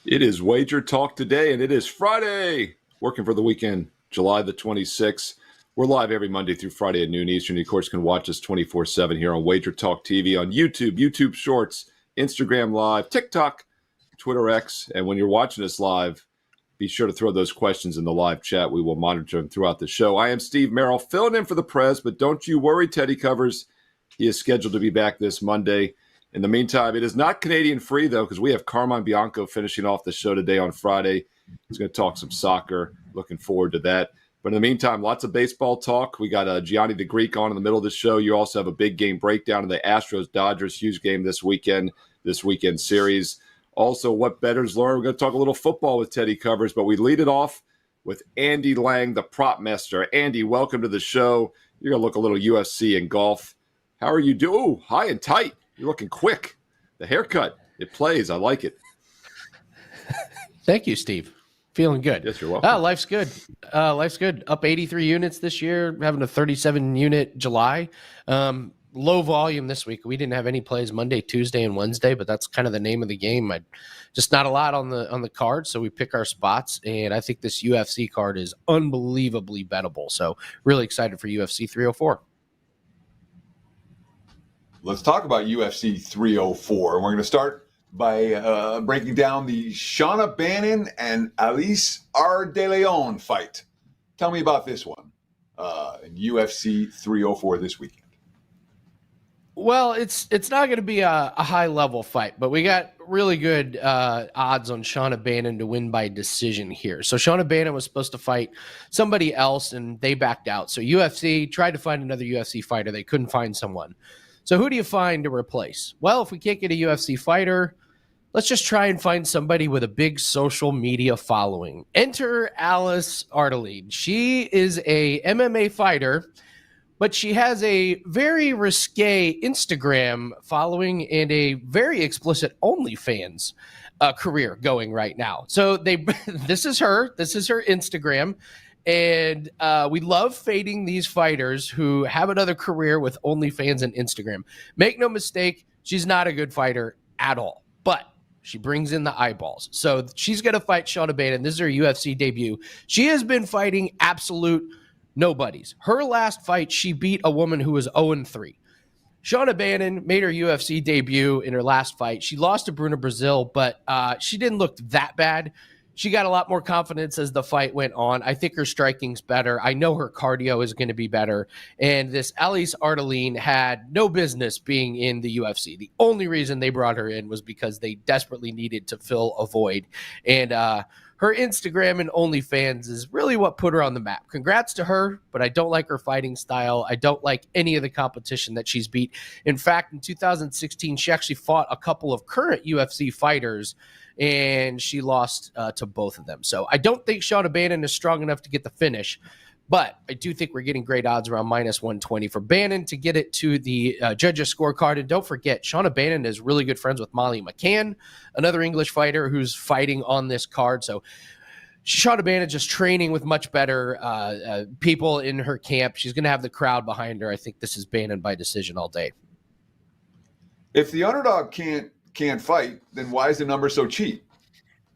It is WagerTalk Today, and it is Friday. Working for the weekend, July the 26th. We're live every Monday through Friday at noon Eastern. You, of course, can watch us 24/7 here on WagerTalk TV, on YouTube, YouTube Shorts, Instagram Live, TikTok, Twitter X. And when you're watching us live, be sure to throw those questions in the live chat. We will monitor them throughout the show. I am Steve Merrill, filling in for the Prez, but don't you worry, Teddy Covers. He is scheduled to be back this Monday. In the meantime, it is not Canadian free, though, because we have Carmine Bianco finishing off the show today on Friday. He's going to talk some soccer. Looking forward to that. But in the meantime, lots of baseball talk. We got Gianni the Greek on in the middle of the show. You also have a big game breakdown of the Astros-Dodgers, huge game this weekend series. Also, what bettors learn. We're going to talk a little football with Teddy Covers, but we lead it off with Andy Lang, the prop master. Andy, welcome to the show. You're going to look a little UFC and golf. How are you doing? Oh, high and tight. You're looking quick. The haircut, it plays. I like it. Thank you, Steve. Feeling good. Yes, you're welcome. Life's good. Life's good. Up 83 units this year, having a 37-unit July. Low volume this week. We didn't have any plays Monday, Tuesday, and Wednesday, but that's kind of the name of the game. Just not a lot on the card, so we pick our spots, and I think this UFC card is unbelievably bettable. So really excited for UFC 304. Let's talk about UFC 304. We're going to start by breaking down the Shauna Bannon and Alice Ardelean fight. Tell me about this one in UFC 304 this weekend. Well, it's not going to be a high-level fight, but we got really good odds on Shauna Bannon to win by decision here. So Shauna Bannon was supposed to fight somebody else, and they backed out. So UFC tried to find another UFC fighter. They couldn't find someone. So who do you find to replace? Well, if we can't get a UFC fighter, let's just try and find somebody with a big social media following. Enter Alice Ardelean. She is a MMA fighter, but she has a very risque Instagram following and a very explicit OnlyFans career going right now. So this is her Instagram. And we love fading these fighters who have another career with OnlyFans and Instagram. Make no mistake, she's not a good fighter at all, but she brings in the eyeballs. So she's going to fight Shauna Bannon. This is her UFC debut. She has been fighting absolute nobodies. Her last fight, she beat a woman who was 0-3. Shauna Bannon made her UFC debut in her last fight. She lost to Bruna Brazil, but she didn't look that bad. She got a lot more confidence as the fight went on. I think her striking's better. I know her cardio is going to be better. And this Alice Ardelean had no business being in the UFC. The only reason they brought her in was because they desperately needed to fill a void. And her Instagram and OnlyFans is really what put her on the map. Congrats to her, but I don't like her fighting style. I don't like any of the competition that she's beat. In fact, in 2016, she actually fought a couple of current UFC fighters, and she lost to both of them. So I don't think Shauna Bannon is strong enough to get the finish, but I do think we're getting great odds around -120 for Bannon to get it to the judges' scorecard. And don't forget, Shauna Bannon is really good friends with Molly McCann, another English fighter who's fighting on this card. So Shauna Bannon just training with much better people in her camp. She's going to have the crowd behind her. I think this is Bannon by decision all day. If the underdog can't fight, then why is the number so cheap?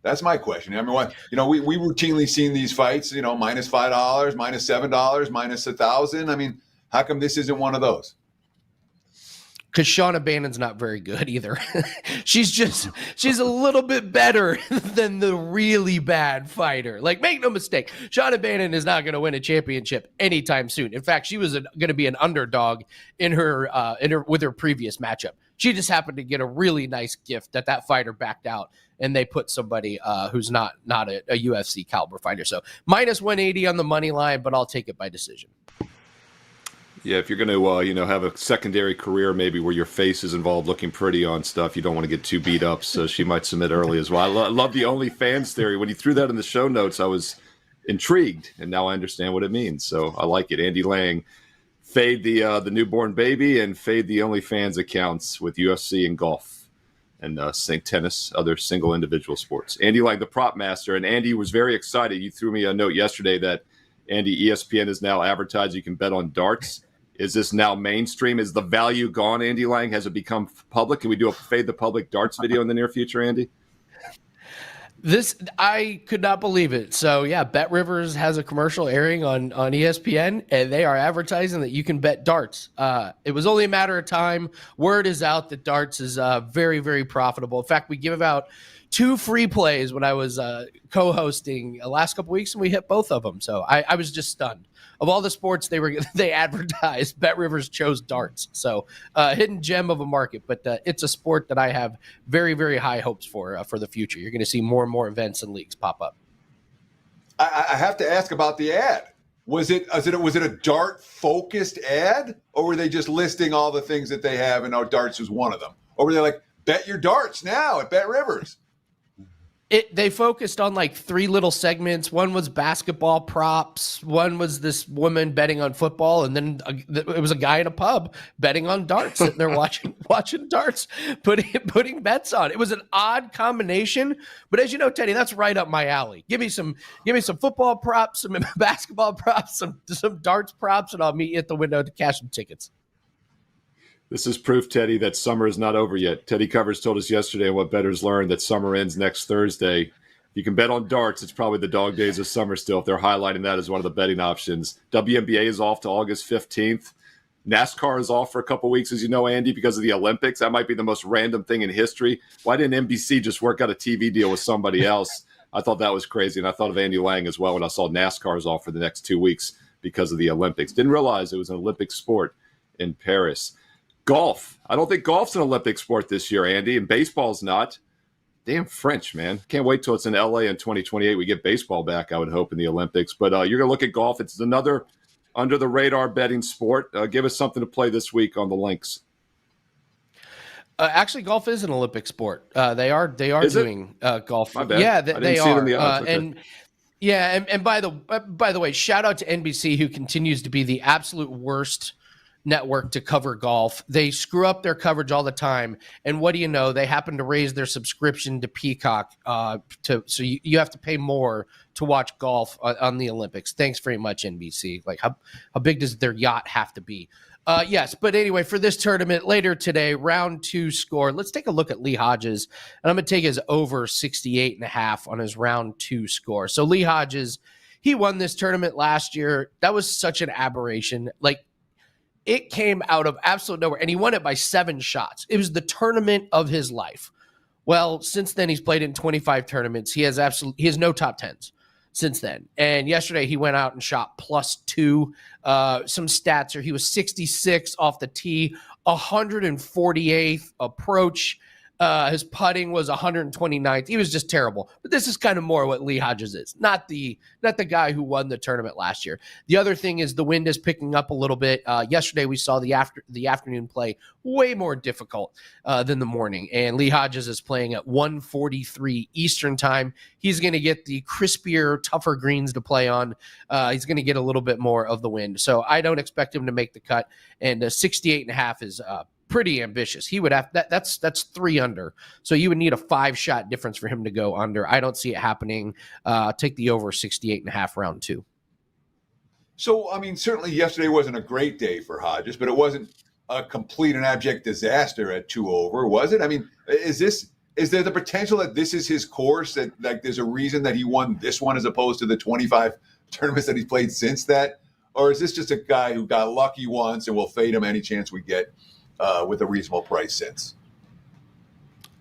That's my question. I mean, we routinely seen these fights, -$5, -$7, -1,000. I mean, how come this isn't one of those? Because Shauna Bannon's not very good either. she's a little bit better than the really bad fighter. Like, make no mistake, Shauna Bannon is not going to win a championship anytime soon. In fact, she was going to be an underdog in her with her previous matchup. She just happened to get a really nice gift that fighter backed out, and they put somebody who's not a UFC caliber fighter. So -180 on the money line, but I'll take it by decision. Yeah, if you're going to, have a secondary career maybe where your face is involved looking pretty on stuff, you don't want to get too beat up, so she might submit early as well. I love the OnlyFans theory. When you threw that in the show notes, I was intrigued, and now I understand what it means, so I like it. Andy Lang, fade the newborn baby and fade the OnlyFans accounts with UFC and golf and tennis, other single individual sports. Andy Lang, the prop master, and Andy was very excited. You threw me a note yesterday that Andy, ESPN is now advertised you can bet on darts. Is this now mainstream? Is the value gone, Andy Lang? Has it become public? Can we do a Fade the Public darts video in the near future, Andy? I could not believe it. So yeah, Bet Rivers has a commercial airing on ESPN, and they are advertising that you can bet darts. It was only a matter of time. Word is out that darts is very, very profitable. In fact, we give out 2 free plays when I was co-hosting the last couple weeks, and we hit both of them. So I was just stunned. Of all the sports they advertised, Bet Rivers chose darts. So hidden gem of a market, but it's a sport that I have very, very high hopes for the future. You're going to see more and more events and leagues pop up. I have to ask about the ad. Was it a dart focused ad, or were they just listing all the things that they have and darts was one of them? Or were they like, bet your darts now at Bet Rivers? They focused on like 3 little segments. One was basketball props. One was this woman betting on football, and then it was a guy in a pub betting on darts, sitting there watching darts, putting bets on. It was an odd combination, but as you know, Teddy, that's right up my alley. Give me some football props, some basketball props, some darts props, and I'll meet you at the window to cash some tickets. This is proof, Teddy, that summer is not over yet. Teddy Covers told us yesterday what bettors learned that summer ends next Thursday. If you can bet on darts, it's probably the dog days of summer still, if they're highlighting that as one of the betting options. WNBA is off to August 15th. NASCAR is off for a couple weeks, as you know, Andy, because of the Olympics. That might be the most random thing in history. Why didn't NBC just work out a TV deal with somebody else? I thought that was crazy, and I thought of Andy Lang as well when I saw NASCAR is off for the next 2 weeks because of the Olympics. Didn't realize it was an Olympic sport in Paris. Golf. I don't think golf's an Olympic sport this year, Andy, and baseball's not. Damn French, man. Can't wait till it's in LA in 2028. We get baseball back, I would hope, in the Olympics. But you're going to look at golf. It's another under-the-radar betting sport. Give us something to play this week on the links. Actually, golf is an Olympic sport. They are doing golf. My bad. Yeah, they they see are. it in the odds. And yeah, and by the way, shout out to NBC, who continues to be the absolute worst network to cover golf. They screw up their coverage all the time, and what do you know? They happen to raise their subscription to Peacock, so you have to pay more to watch golf on the Olympics. Thanks very much, NBC. Like, how big does their yacht have to be? Yes, but anyway, for this tournament later today, round 2 score. Let's take a look at Lee Hodges, and I'm going to take his over 68.5 on his round 2 score. So Lee Hodges, he won this tournament last year. That was such an aberration. Like, it came out of absolute nowhere, and he won it by 7 shots. It was the tournament of his life. Well, since then, he's played in 25 tournaments. He has no top 10s since then. And yesterday, he went out and shot +2. Some stats are he was 66 off the tee, 148th approach. His putting was 129th. He was just terrible. But this is kind of more what Lee Hodges is, not the guy who won the tournament last year. The other thing is the wind is picking up a little bit. Yesterday we saw the afternoon play way more difficult than the morning, and Lee Hodges is playing at 1:43 Eastern time. He's going to get the crispier, tougher greens to play on. He's going to get a little bit more of the wind, so I don't expect him to make the cut. And 68.5 is pretty ambitious. He would have that's 3 under. So you would need a 5-shot difference for him to go under. I don't see it happening. Take the over 68.5 round 2. So, I mean, certainly yesterday wasn't a great day for Hodges, but it wasn't a complete and abject disaster at 2 over, was it? I mean, is there the potential that this is his course, that like there's a reason that he won this one as opposed to the 25 tournaments that he's played since that? Or is this just a guy who got lucky once and we'll fade him any chance we get with a reasonable price since?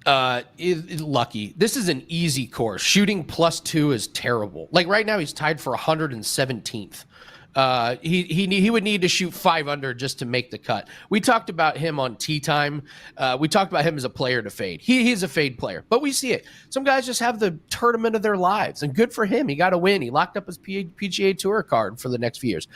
Lucky. This is an easy course. Shooting +2 is terrible. Like right now, he's tied for 117th. He would need to shoot 5 under just to make the cut. We talked about him on Tee Time. We talked about him as a player to fade. He's a fade player, but we see it. Some guys just have the tournament of their lives, and good for him. He got a win. He locked up his PGA Tour card for the next few years.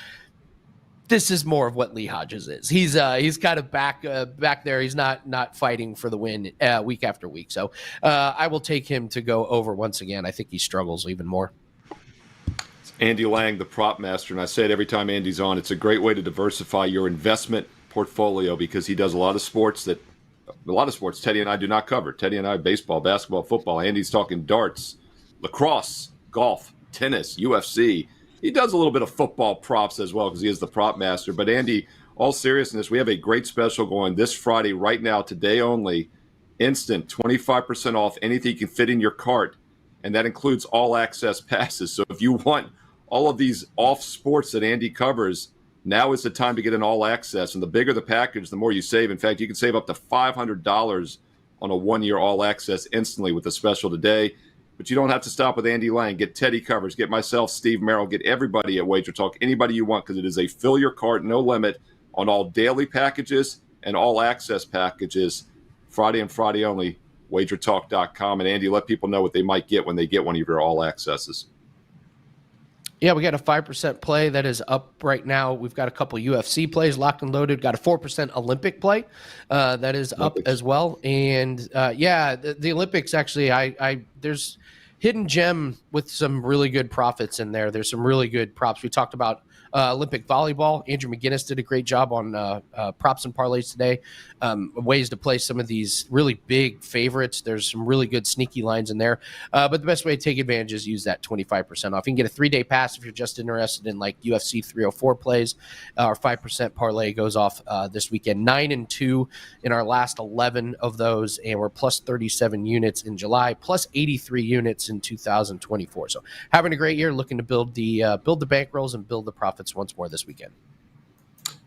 This is more of what Lee Hodges is. He's kind of back there. He's not fighting for the win week after week. So I will take him to go over once again. I think he struggles even more. It's Andy Lang, the prop master, and I say it every time Andy's on. It's a great way to diversify your investment portfolio because he does a lot of sports Teddy and I do not cover. Teddy and I, baseball, basketball, football. Andy's talking darts, lacrosse, golf, tennis, UFC. He does a little bit of football props as well because he is the prop master. But Andy, all seriousness, we have a great special going this Friday right now, today only. Instant 25% off anything you can fit in your cart, and that includes all access passes. So if you want all of these off sports that Andy covers, now is the time to get an all access. And the bigger the package, the more you save. In fact, you can save up to $500 on a 1-year all access instantly with the special today. But you don't have to stop with Andy Lang. Get Teddy covers, get myself, Steve Merrill, get everybody at Wager Talk, anybody you want, because it is a fill your cart, no limit on all daily packages and all access packages. Friday and Friday only, WagerTalk.com. And Andy, let people know what they might get when they get one of your all accesses. Yeah, we got a 5% play that is up right now. We've got a couple UFC plays locked and loaded. Got a 4% Olympic play that is up as well. And the Olympics actually, there's hidden gem with some really good profits in there. There's some really good props. We talked about Olympic volleyball. Andrew McGinnis did a great job on props and parlays today. Ways to play some of these really big favorites. There's some really good sneaky lines in there. But the best way to take advantage is use that 25% off. You can get a 3-day pass if you're just interested in like UFC 304 plays. Our 5% parlay goes off this weekend. 9-2 in our last 11 of those, and we're plus 37 units in July, plus 83 units in 2024. So having a great year, looking to build the bankrolls and build the profits once more this weekend.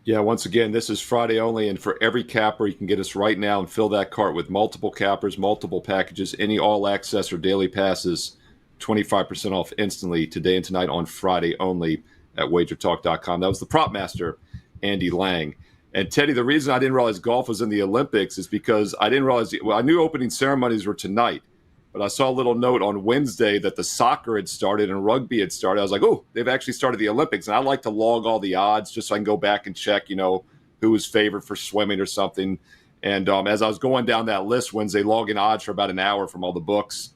Yeah, once again, this is Friday only, and for every capper, you can get us right now and fill that cart with multiple cappers, multiple packages, any all-access or daily passes, 25% off instantly today and tonight on Friday only at WagerTalk.com. That was the prop master, Andy Lang. And Teddy, the reason I didn't realize golf was in the Olympics is because I didn't realize – I knew opening ceremonies were tonight, but I saw a little note on Wednesday that the soccer had started and rugby had started. I was like, oh, they've actually started the Olympics. And I like to log all the odds just so I can go back and check, who was favored for swimming or something. And as I was going down that list Wednesday, logging odds for about an hour from all the books,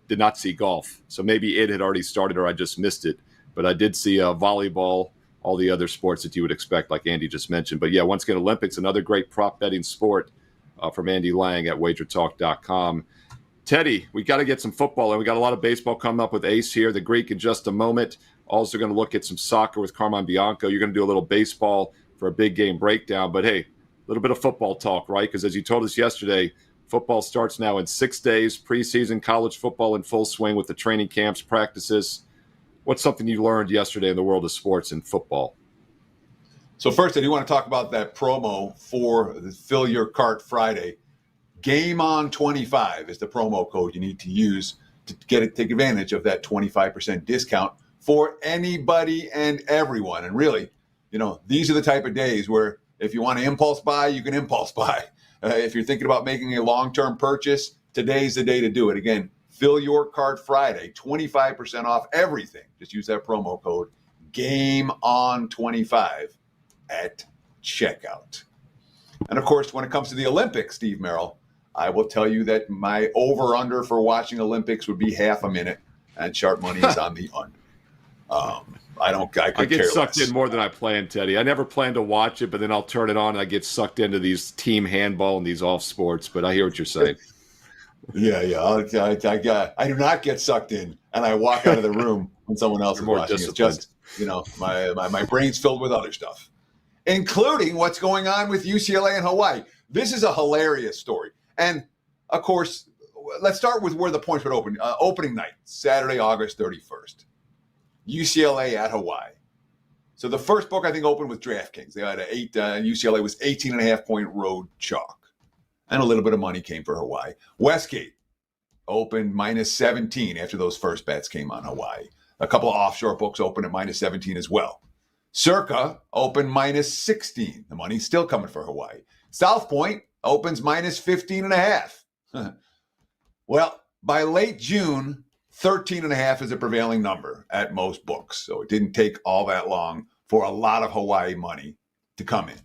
did not see golf. So maybe it had already started or I just missed it. But I did see volleyball, all the other sports that you would expect, like Andy just mentioned. But yeah, once again, Olympics, another great prop betting sport from Andy Lang at WagerTalk.com. Teddy, we got to get some football, and we got a lot of baseball coming up with Ace here, the Greek in just a moment. Also going to look at some soccer with Carmine Bianco. You're going to do a little baseball for a big game breakdown. But, hey, a little bit of football talk, right? Because as you told us yesterday, football starts now in 6 days, preseason, college football in full swing with the training camps, practices. What's something you learned yesterday in the world of sports and football? So first, I do want to talk about that promo for the Fill Your Cart Friday. Game on 25 is the promo code you need to use to take advantage of that 25% discount for anybody and everyone. And really, these are the type of days where if you want to impulse buy, you can impulse buy. If you're thinking about making a long-term purchase, today's the day to do it. Again, Fill Your Cart Friday, 25% off everything. Just use that promo code Game on 25 at checkout. And of course, when it comes to the Olympics, Steve Merrill, I will tell you that my over-under for watching Olympics would be half a minute, and sharp money is on the under. I get sucked in more than I planned, Teddy. I never planned to watch it, but then I'll turn it on and I get sucked into these team handball and these off sports. But I hear what you're saying. Yeah. I do not get sucked in, and I walk out of the room when someone else is watching. It's just, my brain's filled with other stuff, including what's going on with UCLA and Hawaii. This is a hilarious story. And, of course, let's start with where the points would open. Opening night, Saturday, August 31st. UCLA at Hawaii. So the first book, I think, opened with DraftKings. They had UCLA was 18.5-point road chalk. And a little bit of money came for Hawaii. Westgate opened minus 17 after those first bets came on Hawaii. A couple of offshore books opened at minus 17 as well. Circa opened minus 16. The money's still coming for Hawaii. South Point opens minus 15.5. Well, by late June, 13.5 is a prevailing number at most books. So it didn't take all that long for a lot of Hawaii money to come in.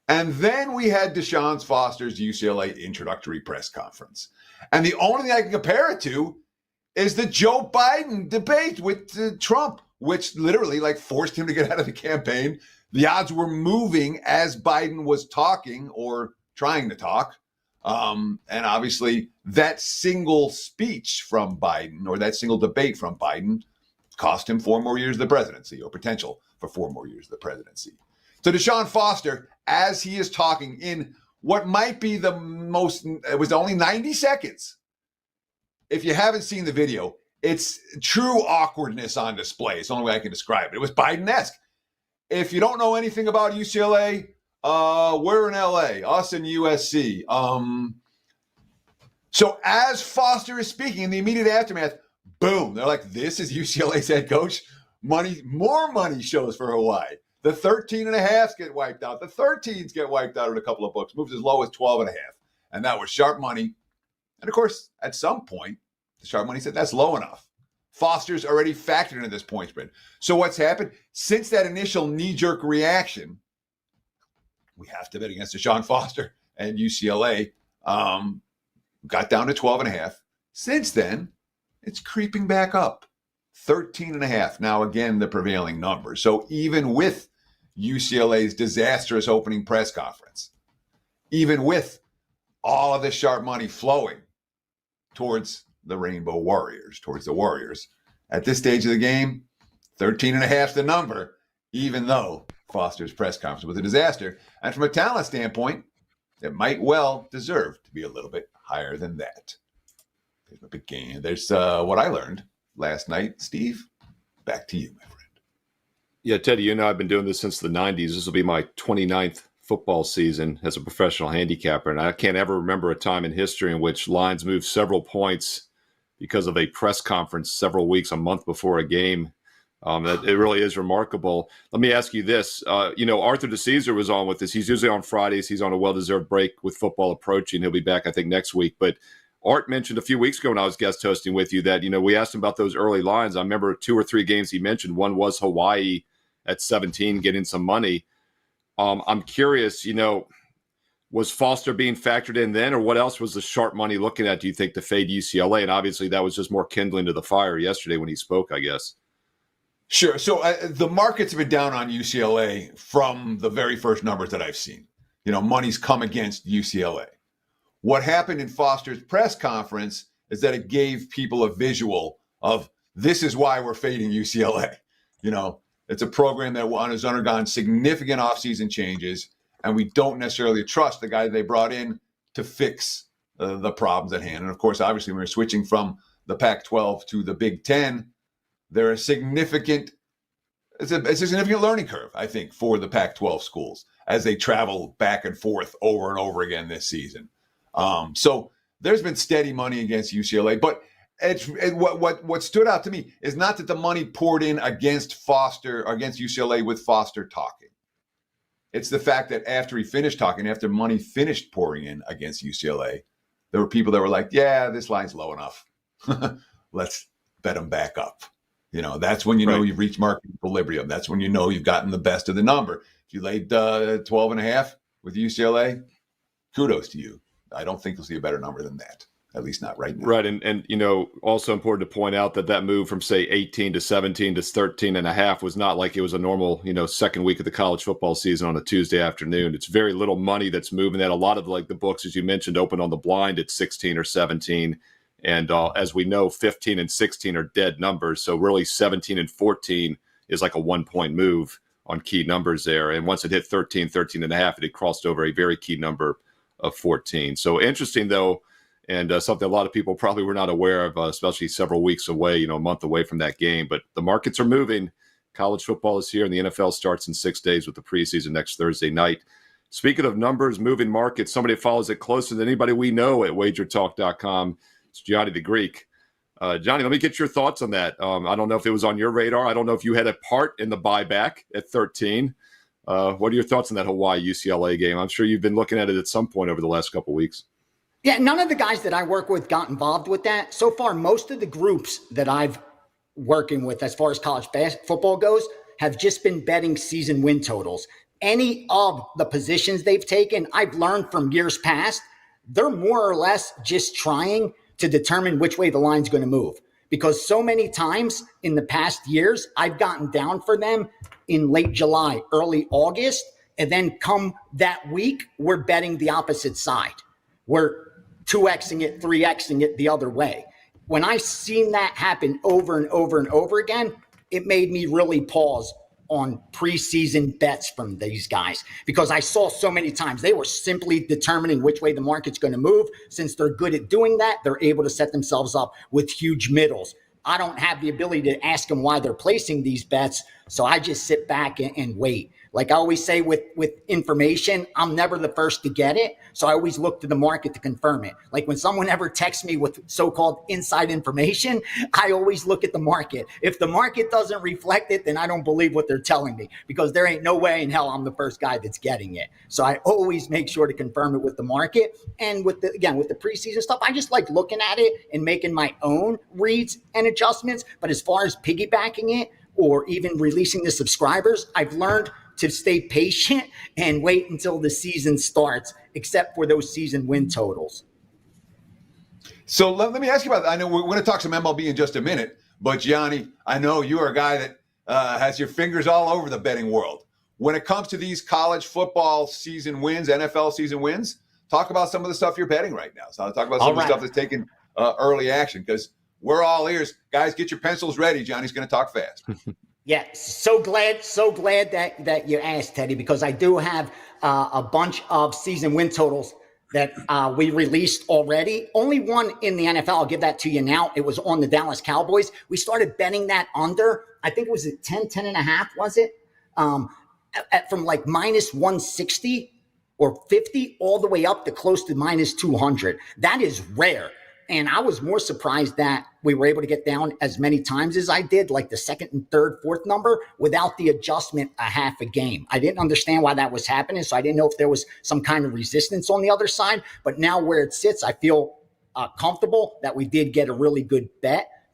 And then we had Deshaun Foster's UCLA introductory press conference. And the only thing I can compare it to is the Joe Biden debate with Trump, which literally forced him to get out of the campaign. The odds were moving as Biden was talking or trying to talk. And obviously that single speech from Biden or that single debate from Biden cost him 4 more years of the presidency, or potential for 4 more years of the presidency. So Deshaun Foster, as he is talking in what might be the most, it was only 90 seconds. If you haven't seen the video, it's true awkwardness on display. It's the only way I can describe it. It was Biden-esque. If you don't know anything about UCLA, we're in LA, us and USC. So as Foster is speaking in the immediate aftermath, boom, they're like, this is UCLA's head coach. More money shows for Hawaii. The 13.5s get wiped out. The 13s get wiped out in a couple of books, moves as low as 12.5. And that was sharp money. And of course, at some point, the sharp money said that's low enough. Foster's already factored into this point spread. So what's happened? Since that initial knee-jerk reaction, we have to bet against Deshaun Foster and UCLA. Got down to 12.5. Since then, it's creeping back up. 13.5. Now, again, the prevailing number. So even with UCLA's disastrous opening press conference, even with all of this sharp money flowing towards the Rainbow Warriors, towards the Warriors, at this stage of the game, 13.5 is the number, even though Foster's press conference was a disaster. And from a talent standpoint, it might well deserve to be a little bit higher than that. There's a big game. There's what I learned last night. Steve, back to you, my friend. Yeah, Teddy, you know I've been doing this since the 90s. This will be my 29th football season as a professional handicapper, and I can't ever remember a time in history in which lines moved several points because of a press conference several weeks, a month before a game. It really is remarkable. Let me ask you this. Arthur DeCesar was on with us. He's usually on Fridays. He's on a well-deserved break with football approaching. He'll be back, I think, next week. But Art mentioned a few weeks ago when I was guest hosting with you that, we asked him about those early lines. I remember 2 or 3 games he mentioned. One was Hawaii at 17 getting some money. I'm curious, was Foster being factored in then, or what else was the sharp money looking at, do you think, to fade UCLA? And obviously that was just more kindling to the fire yesterday when he spoke, I guess. Sure. So the markets have been down on UCLA from the very first numbers that I've seen. Money's come against UCLA. What happened in Foster's press conference is that it gave people a visual of this is why we're fading UCLA. It's a program that has undergone significant offseason changes, and we don't necessarily trust the guy that they brought in to fix the problems at hand. And of course, obviously, when we're switching from the Pac-12 to the Big Ten, it's a significant learning curve, I think, for the Pac-12 schools as they travel back and forth over and over again this season. So there's been steady money against UCLA, but what stood out to me is not that the money poured in against UCLA with Foster talking. It's the fact that after he finished talking, after money finished pouring in against UCLA, there were people that were like, yeah, this line's low enough. Let's bet them back up. That's when you know you've reached market equilibrium. That's when you know you've gotten the best of the number. If you laid 12.5 with UCLA, kudos to you. I don't think you'll see a better number than that, at least not right now. Right, and also important to point out that move from, say, 18 to 17 to 13.5 was not like it was a normal, second week of the college football season on a Tuesday afternoon. It's very little money that's moving that. A lot of the books, as you mentioned, open on the blind at 16 or 17. And as we know, 15 and 16 are dead numbers. So really 17 and 14 is like a 1-point move on key numbers there. And once it hit 13.5, it had crossed over a very key number of 14. So interesting, though, and something a lot of people probably were not aware of, especially several weeks away, a month away from that game. But the markets are moving. College football is here, and the NFL starts in 6 days with the preseason next Thursday night. Speaking of numbers, moving markets, somebody that follows it closer than anybody we know at WagerTalk.com, it's Gianni the Greek. Gianni, let me get your thoughts on that. I don't know if it was on your radar. I don't know if you had a part in the buyback at 13. What are your thoughts on that Hawaii-UCLA game? I'm sure you've been looking at it at some point over the last couple of weeks. Yeah, none of the guys that I work with got involved with that. So far, most of the groups that I've working with as far as college football goes have just been betting season win totals. Any of the positions they've taken, I've learned from years past, they're more or less just trying to determine which way the line's going to move. Because so many times in the past years, I've gotten down for them in late July, early August, and then come that week, we're betting the opposite side. We're 2Xing it, 3Xing it the other way. When I've seen that happen over and over and over again, it made me really pause on preseason bets from these guys, because I saw so many times they were simply determining which way the market's going to move. Since they're good at doing that, they're able to set themselves up with huge middles. I don't have the ability to ask them why they're placing these bets, so I just sit back and wait. Like I always say with information, I'm never the first to get it, so I always look to the market to confirm it. Like when someone ever texts me with so-called inside information, I always look at the market. If the market doesn't reflect it, then I don't believe what they're telling me, because there ain't no way in hell I'm the first guy that's getting it. So I always make sure to confirm it with the market. And with the preseason stuff, I just like looking at it and making my own reads and adjustments. But as far as piggybacking it or even releasing the subscribers, I've learned to stay patient and wait until the season starts, except for those season win totals. So let me ask you about that. I know we're going to talk some MLB in just a minute, but Gianni, I know you are a guy that has your fingers all over the betting world. When it comes to these college football season wins, NFL season wins, talk about some of the stuff you're betting right now. So I'll talk about some of the stuff that's taking early action, because we're all ears. Guys, get your pencils ready. Johnny's going to talk fast. Yeah, so glad that you asked, Teddy, because I do have a bunch of season win totals that we released already. Only one in the NFL. I'll give that to you now. It was on the Dallas Cowboys. We started betting that under, I think it was at 10 and a half, was it? From like minus 160 or 50 all the way up to close to minus 200. That is rare. And I was more surprised that we were able to get down as many times as I did, like the second and third, fourth number, without the adjustment a half a game. I didn't understand why that was happening, so I didn't know if there was some kind of resistance on the other side. But now where it sits, I feel comfortable that we did get a really good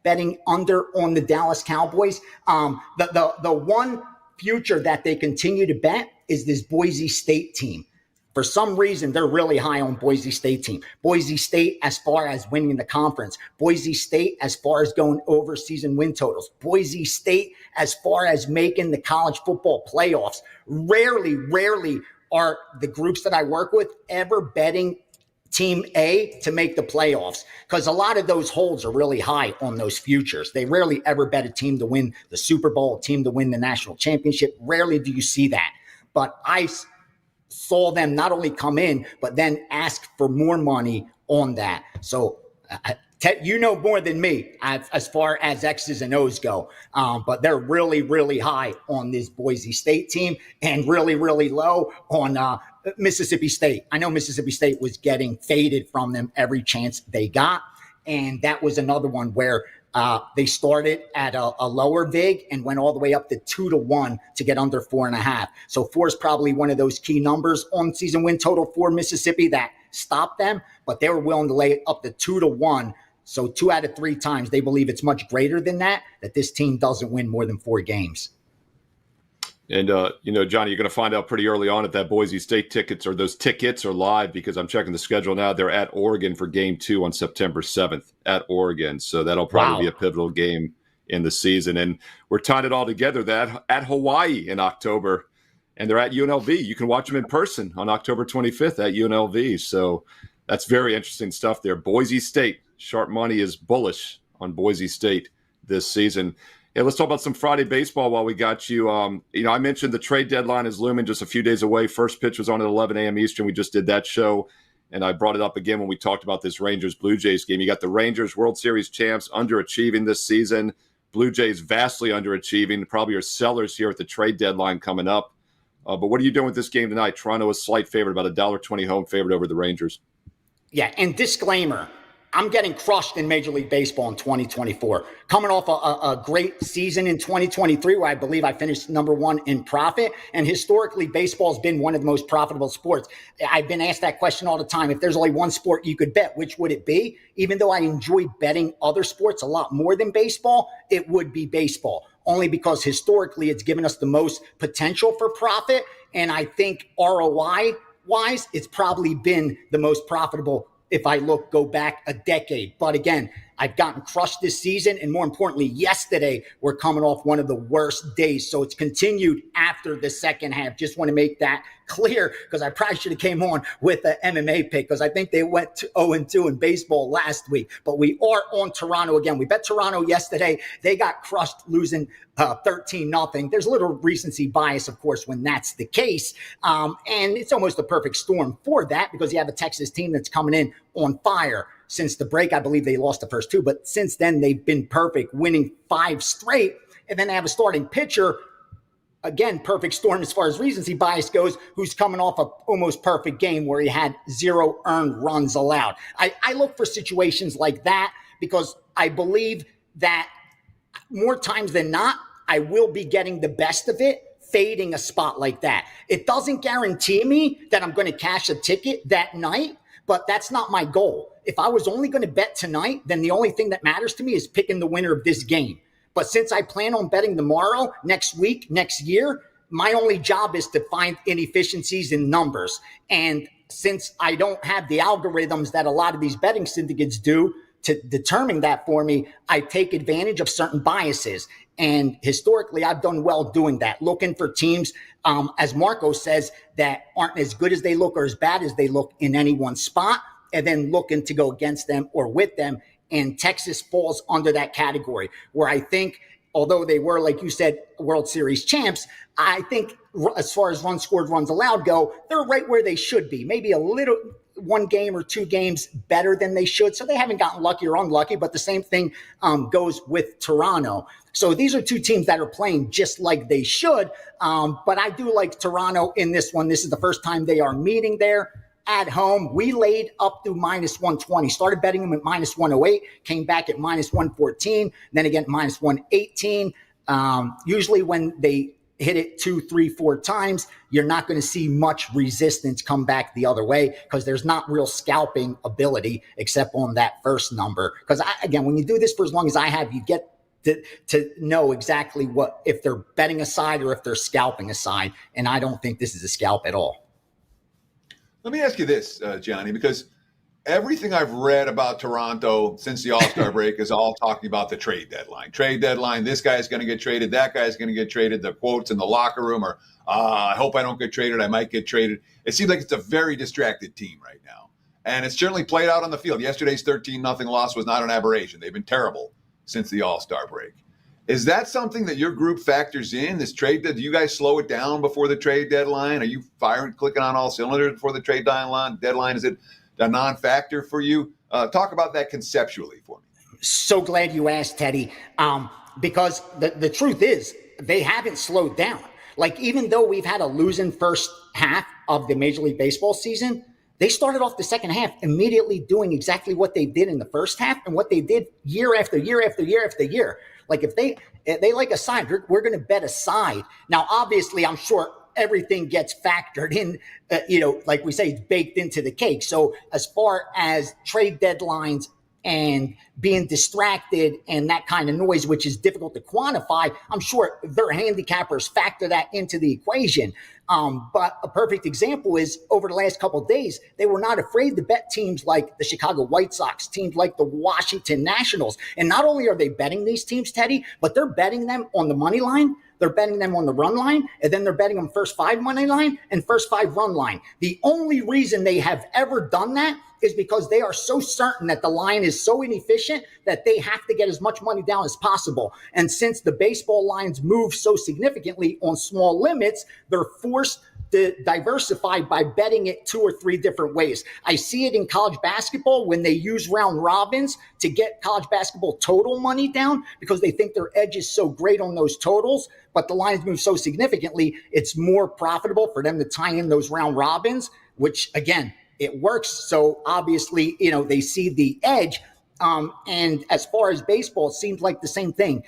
betting under on the Dallas Cowboys. The one future that they continue to bet is this Boise State team. For some reason, they're really high on Boise State team. Boise State as far as winning the conference. Boise State as far as going over season win totals. Boise State as far as making the college football playoffs. Rarely are the groups that I work with ever betting Team A to make the playoffs, because a lot of those holds are really high on those futures. They rarely ever bet a team to win the Super Bowl, a team to win the national championship. Rarely do you see that. But I saw them not only come in, but then ask for more money on that. So you know more than me as far as X's and O's go. But they're really high on this Boise State team and really low on Mississippi State. I know Mississippi State was getting faded from them every chance they got. And that was another one where they started at a lower vig and went all the way up to 2-1 to get under 4.5. So 4 is probably one of those key numbers on season win total for Mississippi that stopped them, but they were willing to lay up to 2-1. So 2 out of 3 times they believe it's much greater than that this team doesn't win more than 4 games. And, Johnny, you're going to find out pretty early on if that Boise State tickets are live, because I'm checking the schedule now. They're at Oregon for game 2 on September 7th at Oregon. So that'll probably be a pivotal game in the season. And we're tying it all together that at Hawaii in October, and they're at UNLV. You can watch them in person on October 25th at UNLV. So that's very interesting stuff there. Boise State, sharp money is bullish on Boise State this season. Hey, let's talk about some Friday baseball while we got you. I mentioned the trade deadline is looming just a few days away. First pitch was on at 11 a.m. Eastern. We just did that show, and I brought it up again when we talked about this Rangers-Blue Jays game. You got the Rangers, World Series champs, underachieving this season. Blue Jays vastly underachieving. Probably are sellers here at the trade deadline coming up. But what are you doing with this game tonight? Toronto is slight favorite, about $1.20 home favorite over the Rangers. Yeah, and disclaimer, I'm getting crushed in Major League Baseball in 2024. Coming off a great season in 2023, where I believe I finished number 1 in profit. And historically, baseball has been one of the most profitable sports. I've been asked that question all the time. If there's only one sport you could bet, which would it be? Even though I enjoy betting other sports a lot more than baseball, it would be baseball. Only because historically, it's given us the most potential for profit. And I think ROI-wise, it's probably been the most profitable if I go back a decade. But again, I've gotten crushed this season. And more importantly, yesterday, we're coming off one of the worst days. So it's continued after the second half. Just want to make that clear, because I probably should have came on with an MMA pick, because I think they went to 0-2 in baseball last week. But we are on Toronto again. We bet Toronto yesterday. They got crushed, losing 13-0. There's a little recency bias, of course, when that's the case. And it's almost a perfect storm for that, because you have a Texas team that's coming in on fire. Since the break, I believe they lost the first 2, but since then they've been perfect, winning 5 straight. And then they have a starting pitcher, again, perfect storm as far as recency bias goes, who's coming off a almost perfect game where he had 0 earned runs allowed. I look for situations like that, because I believe that more times than not, I will be getting the best of it, fading a spot like that. It doesn't guarantee me that I'm going to cash a ticket that night, but that's not my goal. If I was only going to bet tonight, then the only thing that matters to me is picking the winner of this game. But since I plan on betting tomorrow, next week, next year, my only job is to find inefficiencies in numbers. And since I don't have the algorithms that a lot of these betting syndicates do to determine that for me, I take advantage of certain biases. And historically, I've done well doing that, looking for teams, as Marco says, that aren't as good as they look or as bad as they look in any one spot, and then looking to go against them or with them. And Texas falls under that category, where I think, although they were, like you said, World Series champs, I think as far as runs scored, runs allowed go, they're right where they should be. Maybe a little 1 game or 2 games better than they should. So they haven't gotten lucky or unlucky, but the same thing goes with Toronto. So these are 2 teams that are playing just like they should. But I do like Toronto in this one. This is the first time they are meeting there at home. We laid up to -120, started betting them at -108, came back at -114, then again, -118. Usually when they hit it 2, 3, 4 times, you're not going to see much resistance come back the other way, because there's not real scalping ability except on that first number. Because again, when you do this for as long as I have, you get to know exactly what, if they're betting a side or if they're scalping a side. And I don't think this is a scalp at all. Let me ask you this, Gianni, because everything I've read about Toronto since the All-Star break is all talking about the trade deadline. Trade deadline, this guy's going to get traded, that guy's going to get traded. The quotes in the locker room are, I hope I don't get traded, I might get traded. It seems like it's a very distracted team right now. And it's certainly played out on the field. Yesterday's 13-0 loss was not an aberration. They've been terrible since the All-Star break. Is that something that your group factors in, this trade? Do you guys slow it down before the trade deadline? Are you clicking on all cylinders before the trade deadline? Is it a non-factor for you? Talk about that conceptually for me. So glad you asked, Teddy, because the truth is they haven't slowed down. Like, even though we've had a losing first half of the Major League Baseball season, they started off the second half immediately doing exactly what they did in the first half and what they did year after year after year after year. Like, if they like a side, we're going to bet a side. Now, obviously, I'm sure everything gets factored in, like we say, it's baked into the cake. So as far as trade deadlines and being distracted and that kind of noise, which is difficult to quantify, I'm sure their handicappers factor that into the equation. But a perfect example is, over the last couple of days, they were not afraid to bet teams like the Chicago White Sox, teams like the Washington Nationals. And not only are they betting these teams, Teddy, but they're betting them on the money line, they're betting them on the run line, and then they're betting them first 5 money line and first 5 run line. The only reason they have ever done that is because they are so certain that the line is so inefficient that they have to get as much money down as possible. And since the baseball lines move so significantly on small limits, they're forced to diversify by betting it 2 or 3 different ways. I see it in college basketball when they use round robins to get college basketball total money down, because they think their edge is so great on those totals, but the lines move so significantly, it's more profitable for them to tie in those round robins, which, again, it works. So obviously, they see the edge. And as far as baseball, it seems like the same thing.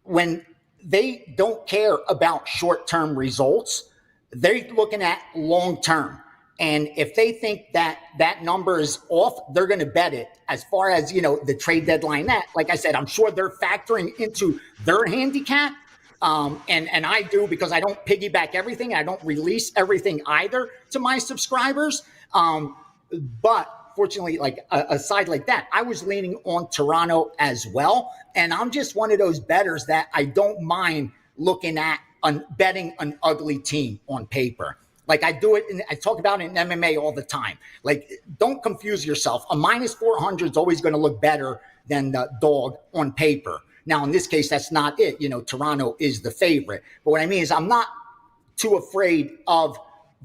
When they don't care about short-term results, they're looking at long-term. And if they think that that number is off, they're going to bet it. As far as, the trade deadline, like I said, I'm sure they're factoring into their handicap. And I do, because I don't piggyback everything. I don't release everything either to my subscribers. But unfortunately, like a side like that, I was leaning on Toronto as well. And I'm just one of those bettors that I don't mind looking at betting an ugly team on paper. Like I do it, and I talk about it in MMA all the time. Like, don't confuse yourself. A minus 400 is always going to look better than the dog on paper. Now, in this case, that's not it. Toronto is the favorite. But what I mean is I'm not too afraid of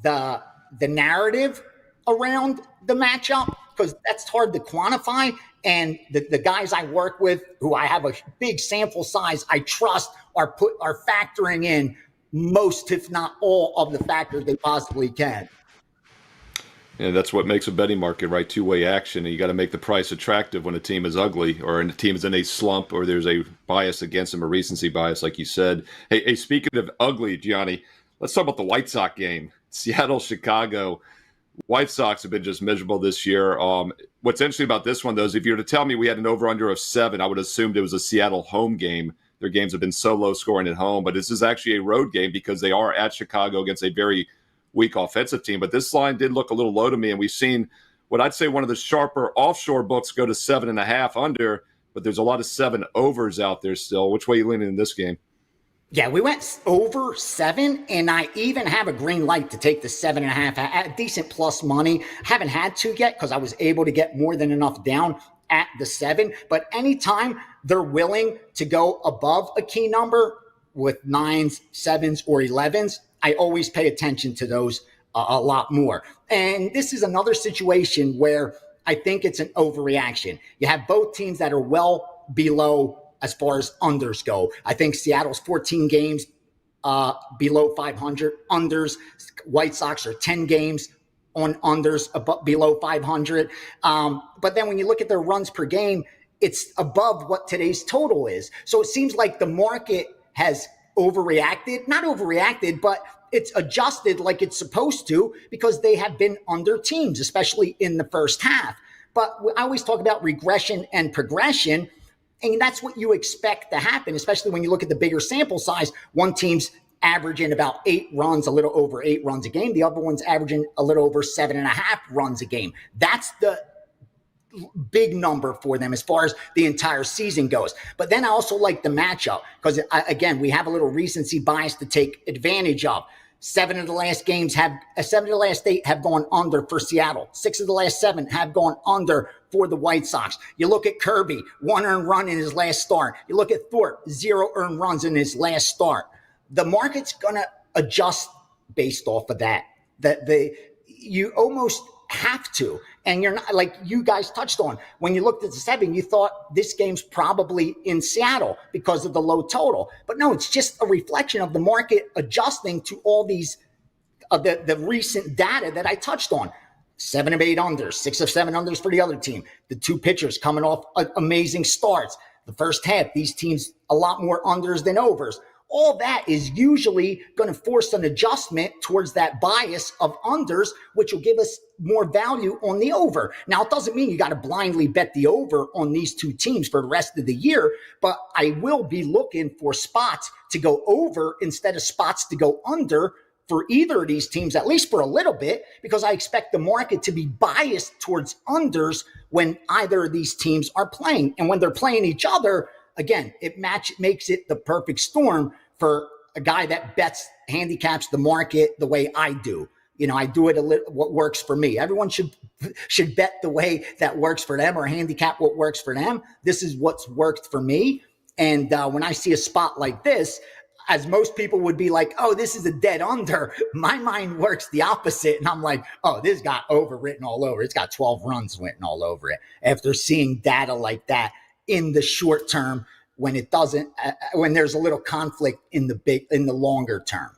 the narrative around the matchup, because that's hard to quantify. And the guys I work with, who I have a big sample size, I trust are factoring in most, if not all, of the factors they possibly can. Yeah, that's what makes a betting market, right? Two-way action. And you got to make the price attractive when a team is ugly, or a team is in a slump, or there's a bias against them, a recency bias, like you said. Hey, speaking of ugly, Gianni, let's talk about the White Sox game. Seattle, Chicago. White Sox have been just miserable this year. What's interesting about this one, though, is if you were to tell me we had an over-under of 7, I would have assumed it was a Seattle home game. Their games have been so low scoring at home, but this is actually a road game because they are at Chicago against a very weak offensive team. But this line did look a little low to me, and we've seen what I'd say one of the sharper offshore books go to 7.5 under, but there's a lot of 7 overs out there still. Which way are you leaning in this game? Yeah, we went over 7, and I even have a green light to take the 7.5 at decent plus money. Haven't had to yet because I was able to get more than enough down at the 7. But anytime they're willing to go above a key number with 9s, 7s, or 11s, I always pay attention to those a lot more. And this is another situation where I think it's an overreaction. You have both teams that are well below as far as unders go. I think Seattle's 14 games below 500 unders. White Sox are 10 games on unders below 500. But then when you look at their runs per game, it's above what today's total is. So it seems like the market has overreacted. Not overreacted, but it's adjusted like it's supposed to, because they have been under teams, especially in the first half. But I always talk about regression and progression. And that's what you expect to happen, especially when you look at the bigger sample size. One team's averaging about 8 runs, a little over 8 runs a game. The other one's averaging a little over 7.5 runs a game. That's the big number for them as far as the entire season goes. But then I also like the matchup because, again, we have a little recency bias to take advantage of. 7 of the last 8 have gone under for Seattle. 6 of the last 7 have gone under for the White Sox. You look at Kirby, 1 earned run in his last start. You look at Thorpe, 0 earned runs in his last start. The market's going to adjust based off of that. You almost have to. And you're not, like you guys touched on, when you looked at the 7, you thought this game's probably in Seattle because of the low total. But no, it's just a reflection of the market adjusting to all these, the recent data that I touched on. 7 of 8 unders, 6 of 7 unders for the other team. The 2 pitchers coming off amazing starts. The first half, these teams, a lot more unders than overs. All that is usually going to force an adjustment towards that bias of unders, which will give us more value on the over. Now, it doesn't mean you got to blindly bet the over on these 2 teams for the rest of the year, but I will be looking for spots to go over instead of spots to go under for either of these teams, at least for a little bit, because I expect the market to be biased towards unders when either of these teams are playing. And when they're playing each other, again, it makes it the perfect storm for a guy that handicaps the market the way I do. I do it what works for me. Everyone should bet the way that works for them, or handicap what works for them. This is what's worked for me. And when I see a spot like this, as most people would be like, oh, this is a dead under, my mind works the opposite. And I'm like, oh, this got overwritten all over. It's got 12 runs written all over it. After seeing data like that in the short term, when it doesn't, when there's a little conflict in the longer term.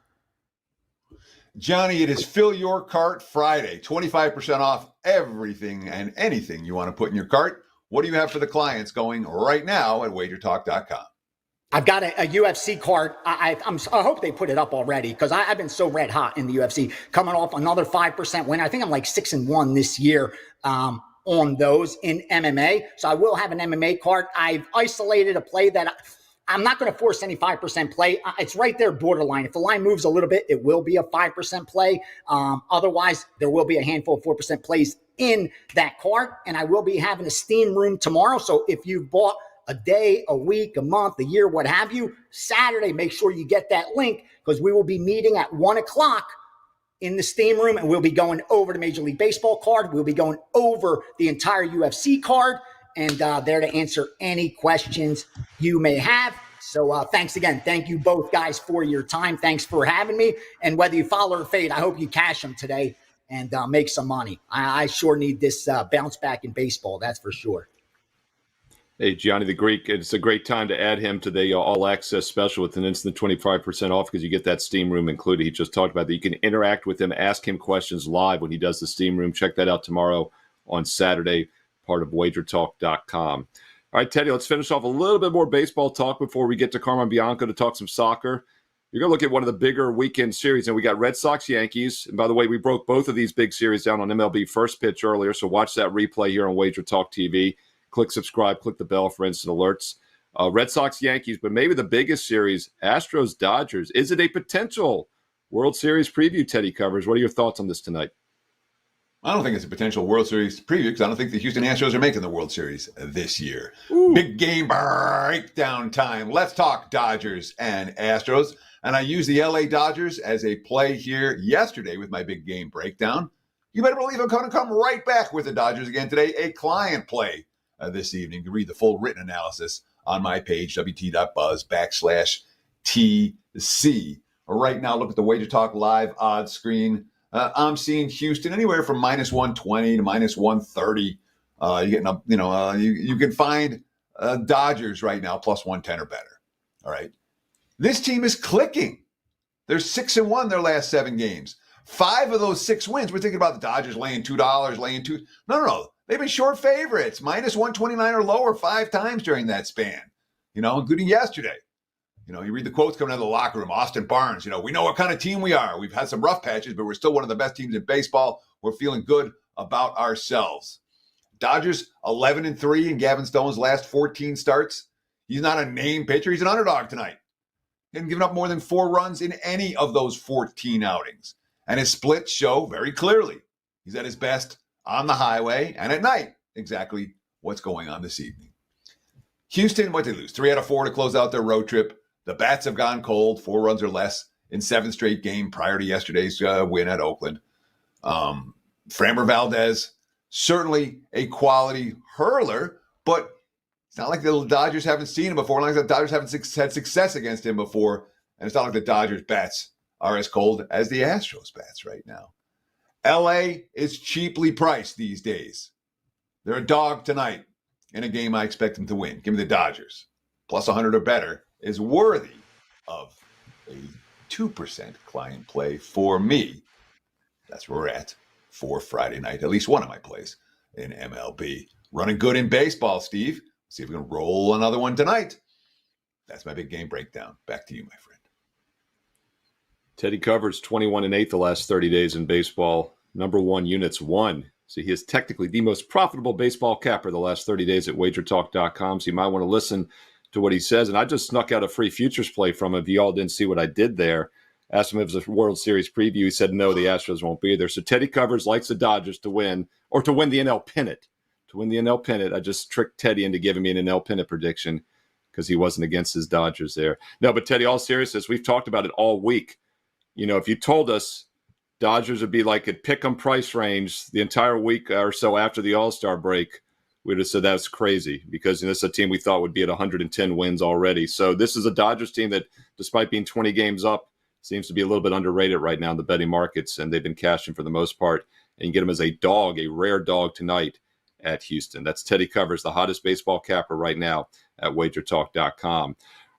Gianni, it is Fill Your Cart Friday. 25% off everything and anything you want to put in your cart. What do you have for the clients going right now at WagerTalk.com? I've got a UFC card. I hope they put it up already, because I've been so red hot in the UFC, coming off another 5% win. I think I'm like 6-1 this year on those in MMA. So I will have an MMA card. I've isolated a play that I'm not going to force any 5% play. It's right there borderline. If the line moves a little bit, it will be a 5% play. Otherwise, there will be a handful of 4% plays in that card. And I will be having a steam room tomorrow. So if you've bought a day, a week, a month, a year, what have you, Saturday, make sure you get that link because we will be meeting at 1 o'clock in the steam room, and we'll be going over the Major League Baseball card. We'll be going over the entire UFC card, and there to answer any questions you may have. So thanks again. Thank you both guys for your time. Thanks for having me. And whether you follow or fade, I hope you cash them today and make some money. I sure need this bounce back in baseball. That's for sure. Hey, Gianni the Greek, it's a great time to add him to the all-access special with an instant 25% off because you get that steam room included. He just talked about that. You can interact with him, ask him questions live when he does the steam room. Check that out tomorrow on Saturday, part of WagerTalk.com. All right, Teddy, let's finish off a little bit more baseball talk before we get to Carmine Bianco to talk some soccer. You're going to look at one of the bigger weekend series, and we got Red Sox-Yankees. And by the way, we broke both of these big series down on MLB First Pitch earlier, so watch that replay here on Wager Talk TV. Click subscribe, click the bell for instant alerts. Red Sox-Yankees, but maybe the biggest series, Astros-Dodgers. Is it a potential World Series preview, Teddy Covers? What are your thoughts on this tonight? I don't think it's a potential World Series preview because I don't think the Houston Astros are making the World Series this year. Ooh. Big game breakdown time. Let's talk Dodgers and Astros. And I used the LA Dodgers as a play here yesterday with my big game breakdown. You better believe I'm going to come right back with the Dodgers again today, a client play this evening. To read the full written analysis on my page, wt.buzz/TC. Right now, look at the Wager Talk live odds screen. I'm seeing Houston anywhere from minus 120 to minus 130. You're getting up, you can find Dodgers right now plus 110 or better. All right. This team is clicking. They're 6-1 their last 7 games. 5 of those 6 wins. We're thinking about the Dodgers laying $2, laying $2. No. They've been short favorites, minus 129 or lower 5 times during that span, including yesterday. You read the quotes coming out of the locker room, Austin Barnes, we know what kind of team we are. We've had some rough patches, but we're still one of the best teams in baseball. We're feeling good about ourselves. Dodgers 11-3 in Gavin Stone's last 14 starts. He's not a named pitcher. He's an underdog tonight. He hasn't given up more than 4 runs in any of those 14 outings. And his splits show very clearly he's at his best on the highway and at night. Exactly what's going on this evening. Houston, what did they lose? 3 out of 4 to close out their road trip. The bats have gone cold, 4 runs or less in 7 straight game prior to yesterday's win at Oakland. Framber Valdez, certainly a quality hurler, but it's not like the Dodgers haven't seen him before. Not like the Dodgers haven't had success against him before. And it's not like the Dodgers bats are as cold as the Astros bats right now. LA is cheaply priced these days. They're a dog tonight in a game I expect them to win. Give me the Dodgers. Plus 100 or better is worthy of a 2% client play for me. That's where we're at for Friday night. At least one of my plays in MLB. Running good in baseball, Steve. See if we can roll another one tonight. That's my big game breakdown. Back to you, my friend. Teddy Covers 21-8 the last 30 days in baseball. Number 1 units won. So he is technically the most profitable baseball capper the last 30 days at WagerTalk.com. So you might want to listen to what he says. And I just snuck out a free futures play from him. If you all didn't see what I did there, asked him if it was a World Series preview. He said, no, the Astros won't be there. So Teddy Covers likes the Dodgers to win, or to win the NL pennant. To win the NL pennant, I just tricked Teddy into giving me an NL pennant prediction because he wasn't against his Dodgers there. No, but Teddy, all seriousness, we've talked about it all week. If you told us Dodgers would be like at pick-em price range the entire week or so after the All-Star break, we'd have said that's crazy because this is a team we thought would be at 110 wins already. So this is a Dodgers team that, despite being 20 games up, seems to be a little bit underrated right now in the betting markets, and they've been cashing for the most part. And you get them as a dog, a rare dog tonight at Houston. That's Teddy Covers, the hottest baseball capper right now at WagerTalk.com.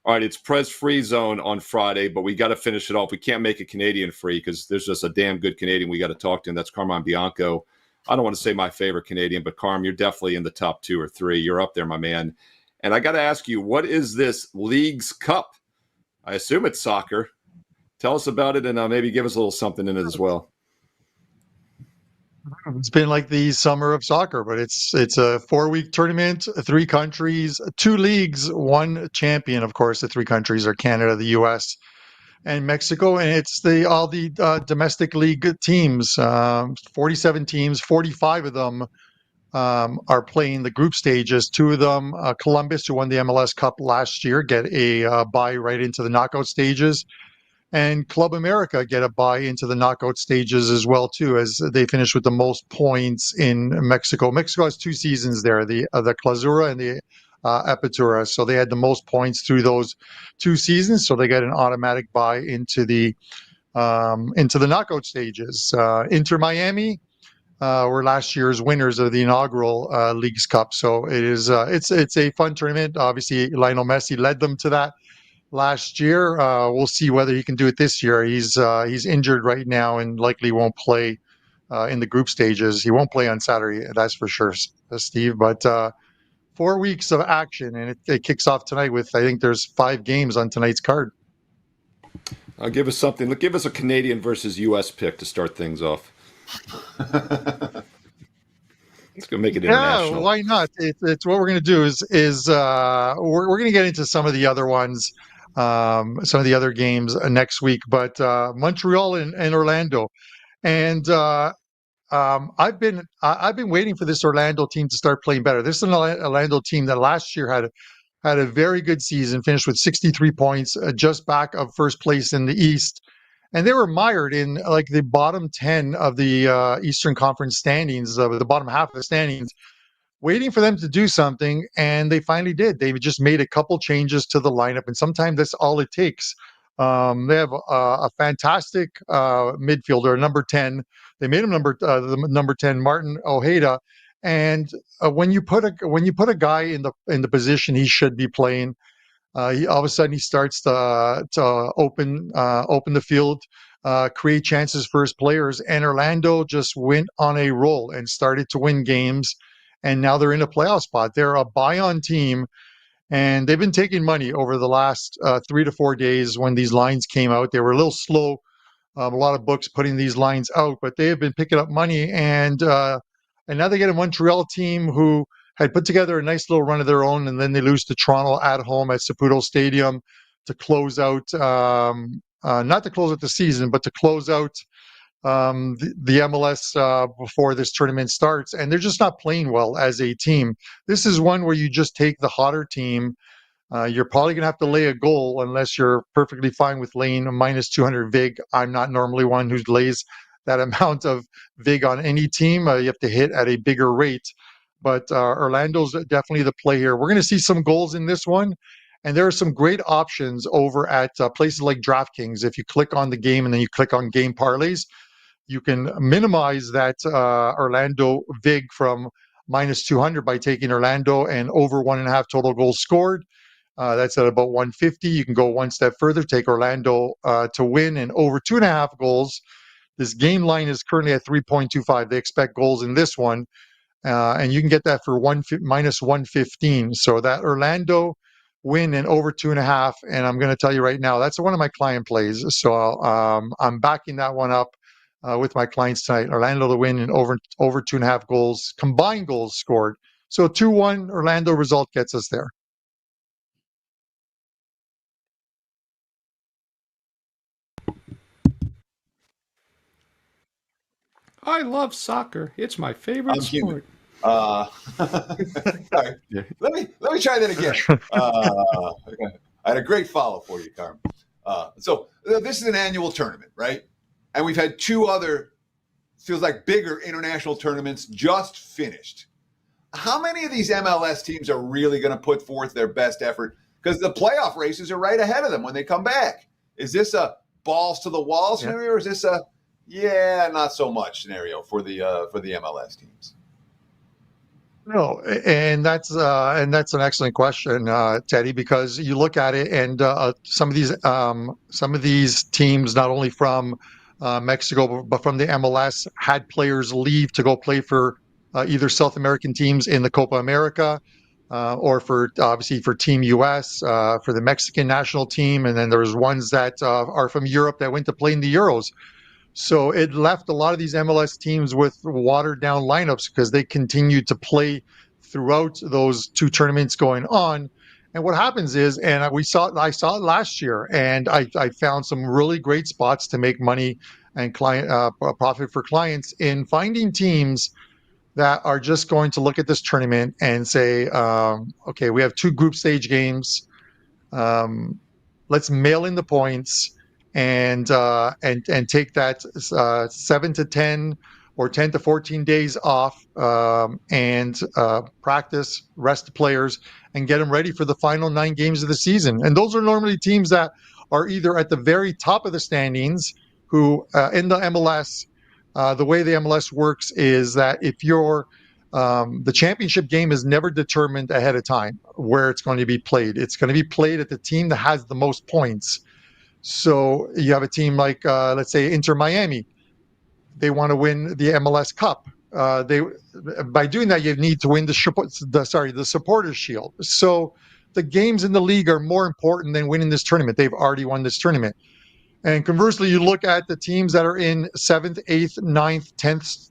All right, it's Prez free zone on Friday, but we got to finish it off. We can't make a Canadian free because there's just a damn good Canadian we got to talk to, and that's Carmine Bianco. I don't want to say my favorite Canadian, but Carm, you're definitely in the top 2 or 3. You're up there, my man. And I got to ask you, what is this Leagues Cup? I assume it's soccer. Tell us about it and maybe give us a little something in it as well. It's been like the summer of soccer, but it's a 4-week tournament, 3 countries, 2 leagues, 1 champion. Of course, the 3 countries are Canada, the U.S., and Mexico, and it's all the domestic league teams. 47 teams, 45 of them are playing the group stages. 2 of them, Columbus, who won the MLS Cup last year, get a bye right into the knockout stages. And Club America get a bye into the knockout stages as well, too, as they finish with the most points in Mexico. Mexico has 2 seasons there, the Clausura and the Apertura. So they had the most points through those 2 seasons. So they get an automatic bye into the knockout stages. Inter Miami were last year's winners of the inaugural Leagues Cup. So it is it's a fun tournament. Obviously, Lionel Messi led them to that last year. We'll see whether he can do it this year. He's injured right now and likely won't play in the group stages. He won't play on Saturday, that's for sure, Steve. But 4 weeks of action, and it kicks off tonight with, I think there's 5 games on tonight's card. Give us something. Give us a Canadian versus U.S. pick to start things off. Let's go make it international. Yeah, why not? It's what we're going to do is we're going to get into some of the other ones, some of the other games next week. But Montreal and Orlando, and I've been waiting for this Orlando team to start playing better. This is an Orlando team that last year had a very good season, finished with 63 points, just back of first place in the East. And they were mired in like the bottom 10 of the Eastern Conference standings, the bottom half of the standings, waiting for them to do something. And they finally did. They just made a couple changes to the lineup. And sometimes that's all it takes. They have a fantastic midfielder, number 10. They made him the number 10, Martin Ojeda. And when you put a guy in the position he should be playing, all of a sudden he starts to open the field, create chances for his players, and Orlando just went on a roll and started to win games, and now they're in a playoff spot. They're a buy-on team, and they've been taking money over the last 3 to 4 days. When these lines came out, they were a little slow. A lot of books putting these lines out, but they have been picking up money, and now they get a Montreal team who had put together a nice little run of their own, and then they lose to Toronto at home at Saputo Stadium to close out, not to close out the season, but to close out the MLS before this tournament starts. And they're just not playing well as a team. This is one where you just take the hotter team. You're probably going to have to lay a goal unless you're perfectly fine with laying a minus 200 VIG. I'm not normally one who lays that amount of VIG on any team. You have to hit at a bigger rate. But Orlando's definitely the play here. We're going to see some goals in this one. And there are some great options over at places like DraftKings. If you click on the game and then you click on game parlays, you can minimize that Orlando VIG from minus 200 by taking Orlando and over 1.5 total goals scored. That's at about 150. You can go one step further, take Orlando to win and over 2.5 goals. This game line is currently at 3.25. They expect goals in this one. And you can get that for minus 115. So that Orlando win and over 2.5. And I'm going to tell you right now, that's one of my client plays. So I'm backing that one up with my clients tonight. Orlando to win and over 2.5 goals, combined goals scored. So 2-1 Orlando result gets us there. I love soccer. It's my favorite sport. Sorry. Yeah. Let me try that again. I had a great follow for you, Carm. So this is an annual tournament, right? And we've had 2 other, feels like bigger international tournaments just finished. How many of these MLS teams are really going to put forth their best effort? Because the playoff races are right ahead of them when they come back. Is this a balls to the wall scenario, or is this a not so much scenario for the MLS teams? No, and that's an excellent question, Teddy, because you look at it, and some of these teams, not only from Mexico but from the MLS, had players leave to go play for either South American teams in the Copa America, or for Team US, for the Mexican national team, and then there's ones that are from Europe that went to play in the Euros. So it left a lot of these MLS teams with watered down lineups because they continued to play throughout those two tournaments going on. And what happens is, and I saw it last year, and I found some really great spots to make money and profit for clients in finding teams that are just going to look at this tournament and say, okay, we have two group stage games. Let's mail in the points and take that 7 to 10 or 10 to 14 days off and practice, rest the players, and get them ready for the final 9 games of the season. And those are normally teams that are either at the very top of the standings, who in the MLS, the way the MLS works is that if you're the championship game is never determined ahead of time where it's going to be played. It's going to be played at the team that has the most points. So you have a team like, let's say, Inter Miami. They want to win the MLS Cup. By doing that, you need to win the Supporters Shield. So the games in the league are more important than winning this tournament. They've already won this tournament. And conversely, you look at the teams that are in 7th, 8th, 9th,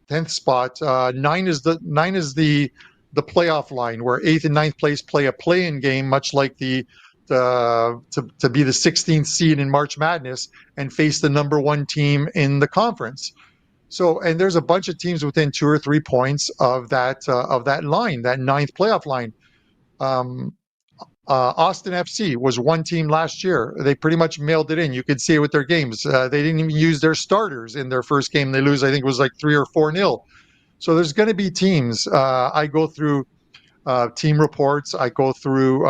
10th spot. 9 is the playoff line, where 8th and 9th place play a play-in game, much like to be the 16th seed in March Madness and face the number 1 team in the conference. So, and there's a bunch of teams within 2 or 3 points of that line, that 9th playoff line. Austin FC was one team last year. They pretty much mailed it in. You could see it with their games. They didn't even use their starters in their first game. They lose, I think it was like 3 or 4-0. So there's going to be teams. I go through team reports. I go through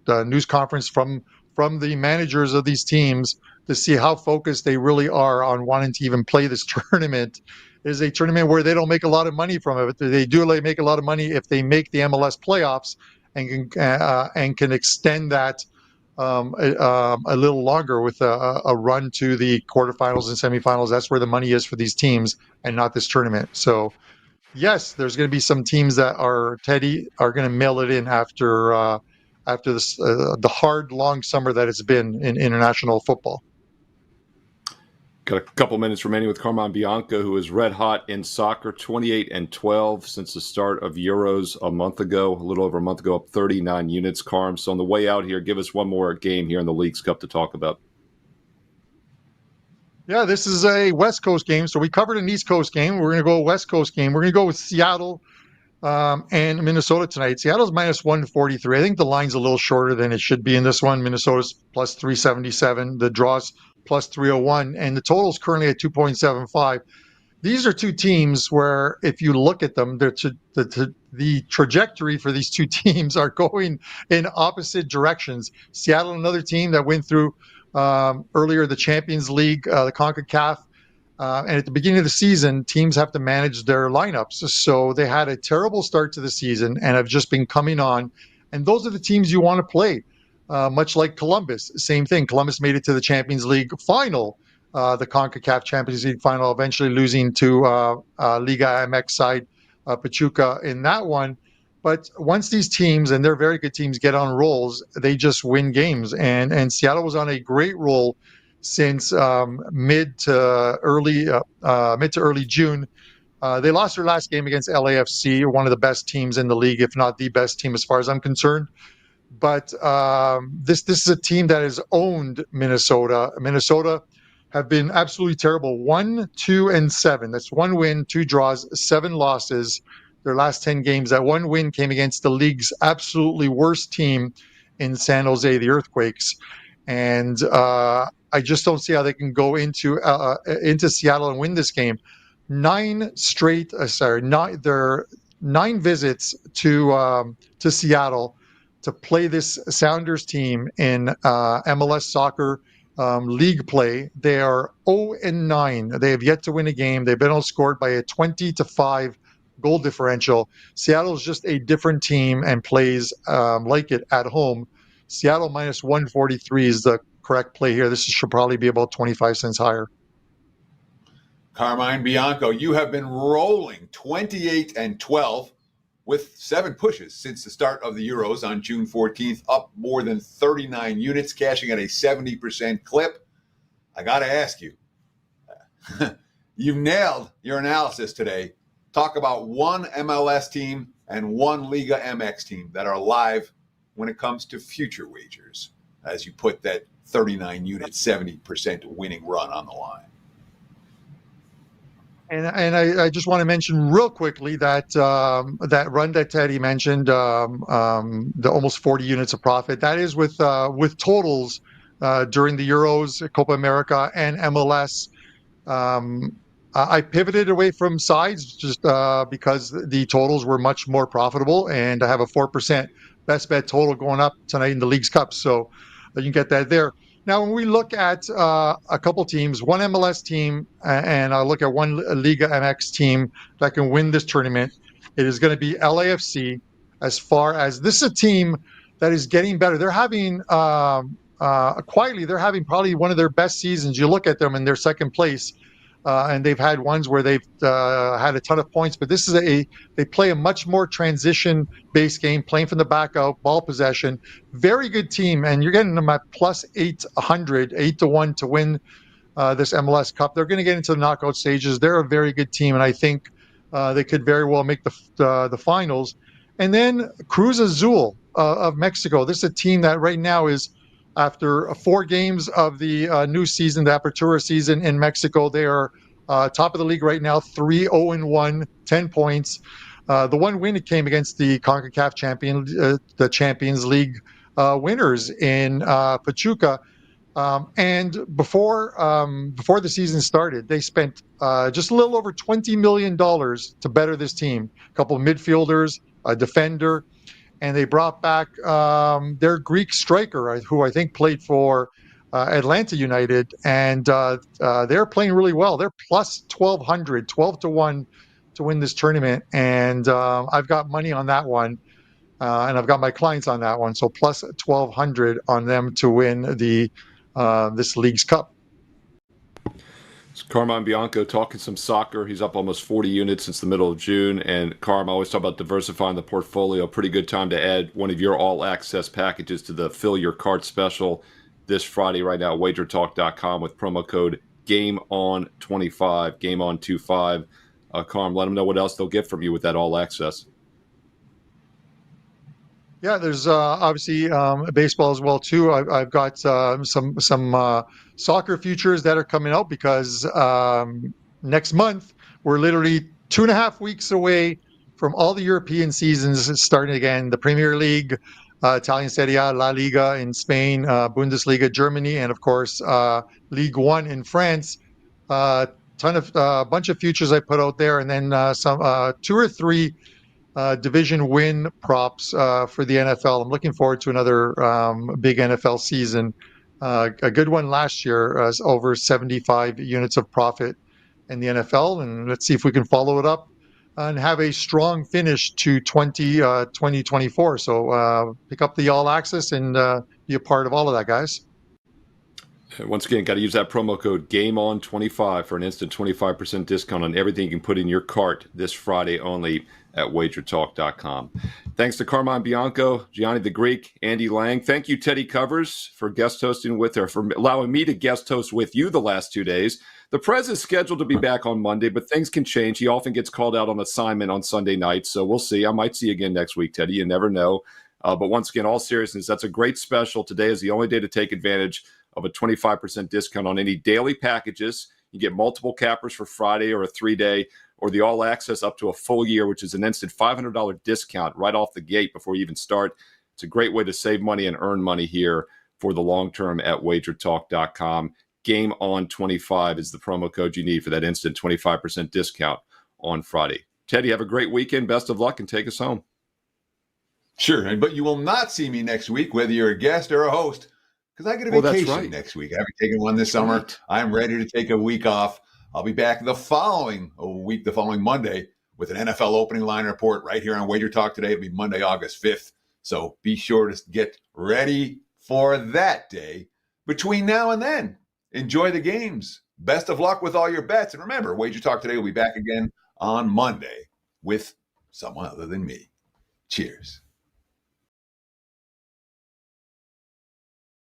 the news conference from the managers of these teams to see how focused they really are on wanting to even play this tournament. It is a tournament where they don't make a lot of money from it. They do make a lot of money if they make the MLS playoffs and can extend that a little longer with a run to the quarterfinals and semifinals. That's where the money is for these teams, and not this tournament. So, yes, there's going to be some teams that are going to mail it in after this the hard, long summer that it's been in international football. Got a couple minutes remaining with Carmine Bianco, who is red hot in soccer, 28-12 since the start of Euros a little over a month ago, up 39 units, Carm. So on the way out here, give us one more game here in the Leagues Cup to talk about. Yeah, this is a West Coast game. So we covered an East Coast game. We're going to go a West Coast game. We're going to go with Seattle and Minnesota tonight. Seattle's minus 143. I think the line's a little shorter than it should be in this one. Minnesota's plus 377. The draw's plus 301, and the total's currently at 2.75. These are two teams where, if you look at them, the trajectory for these two teams are going in opposite directions. Seattle, another team that went through earlier the Champions League, the CONCACAF, and at the beginning of the season, teams have to manage their lineups. So they had a terrible start to the season and have just been coming on. And those are the teams you want to play. Much like Columbus, same thing. Columbus made it to the Champions League final, the CONCACAF Champions League final, eventually losing to Liga MX side Pachuca in that one. But once these teams, and they're very good teams, get on rolls, they just win games. And Seattle was on a great roll since mid to early June. They lost their last game against LAFC, one of the best teams in the league, if not the best team as far as I'm concerned. But this is a team that has owned Minnesota. Minnesota have been absolutely terrible. 1-2-7. That's 1 win, 2 draws, 7 losses. Their last 10 games. That 1 win came against the league's absolutely worst team in San Jose, the Earthquakes. And I just don't see how they can go into Seattle and win this game. 9 visits to Seattle to play this Sounders team in MLS soccer league play. They are 0-9. They have yet to win a game. They've been outscored by a 20-5 goal differential. Seattle is just a different team and plays like it at home. Seattle minus 143 is the correct play here. This should probably be about 25 cents higher. Carmine Bianco, you have been rolling 28-12 with 7 pushes since the start of the Euros on June 14th, up more than 39 units, cashing at a 70% clip. I got to ask you, You've nailed your analysis today. Talk about one MLS team and one Liga MX team that are live when it comes to future wagers, as you put that 39-unit, 70% winning run on the line. And I just want to mention real quickly that that run that Teddy mentioned, the almost 40 units of profit, that is with totals during the Euros, Copa America, and MLS. I pivoted away from sides just because the totals were much more profitable, and I have a 4% best bet total going up tonight in the League's Cup, so you can get that there. Now, when we look at a couple teams, one MLS team, and I look at one Liga MX team that can win this tournament, it is going to be LAFC. As far as this is a team that is getting better, they're having quietly, they're having probably one of their best seasons. You look at them and they're second place, and they've had ones where they've had a ton of points. But this is they play a much more transition-based game, playing from the back out, ball possession. Very good team, and you're getting them at plus 800, 8-1 to win this MLS Cup. They're going to get into the knockout stages. They're a very good team, and I think they could very well make the finals. And then Cruz Azul of Mexico. This is a team that right now is, after 4 games of the new season, the Apertura season in Mexico, they are top of the league right now, 3-0-1, 10 points. The one win, it came against the CONCACAF champion, the Champions League winners in Pachuca. And before the season started, they spent just a little over $20 million to better this team. A couple of midfielders, a defender, and they brought back their Greek striker, who I think played for Atlanta United, and they're playing really well. They're plus 1,200, 12-1 to win this tournament, and I've got money on that one, and I've got my clients on that one, so plus 1,200 on them to win the this League's Cup. It's Carmine Bianco talking some soccer. He's up almost 40 units since the middle of June. And Carm, I always talk about diversifying the portfolio. Pretty good time to add one of your all-access packages to the Fill Your Cart special this Friday right now at WagerTalk.com with promo code GameOn25, GameOn25. Carm, let them know what else they'll get from you with that all-access. Yeah, there's obviously baseball as well too. I've got some soccer futures that are coming out because next month we're literally 2.5 weeks away from all the European seasons starting again. The Premier League, Italian Serie A, La Liga in Spain, Bundesliga, Germany, and of course Ligue 1 in France. Bunch of futures I put out there, and then some 2 or 3 division win props for the NFL. I'm looking forward to another big NFL season. A good one last year, over 75 units of profit in the NFL. And let's see if we can follow it up and have a strong finish to 2024. So pick up the All Access and be a part of all of that, guys. Once again, got to use that promo code GameOn25 for an instant 25% discount on everything you can put in your cart this Friday only at WagerTalk.com. Thanks to Carmine Bianco, Gianni the Greek, Andy Lang. Thank you, Teddy Covers, for guest hosting with her, for allowing me to guest host with you the last 2 days. The Prez is scheduled to be back on Monday, but things can change. He often gets called out on assignment on Sunday nights, so we'll see. I might see you again next week, Teddy. You never know. But once again, all seriousness, that's a great special. Today is the only day to take advantage of a 25% discount on any daily packages. You get multiple cappers for Friday or a 3-day, or the all access up to a full year, which is an instant $500 discount right off the gate before you even start. It's a great way to save money and earn money here for the long term at WagerTalk.com. GameOn25 is the promo code you need for that instant 25% discount on Friday. Teddy, have a great weekend. Best of luck and take us home. Sure, but you will not see me next week, whether you're a guest or a host, because I get a vacation next week. I haven't taken one this summer. Right. I'm ready to take a week off. I'll be back the following Monday with an NFL opening line report right here on Wager Talk Today. It'll be Monday, August 5th. So be sure to get ready for that day. Between now and then, enjoy the games. Best of luck with all your bets. And remember, Wager Talk Today will be back again on Monday with someone other than me. Cheers.